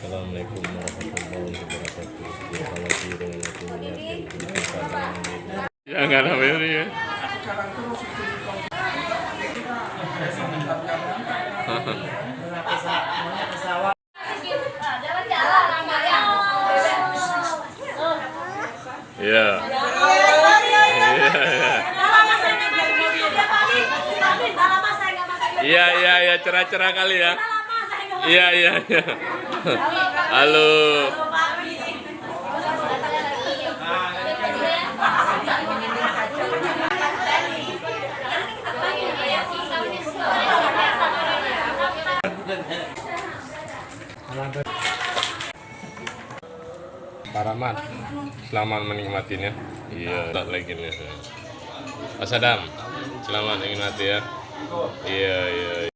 Assalamualaikum warahmatullahi wabarakatuh. Selamat siang ya nggak namanya ya. Iya. Iya, cerah-cerah kali ya. Iya. Halo. Pak Rahmat, selamat menikmatinya. Iya, tak lagi nih. Mas Adam, selamat menikmati ya. Iya.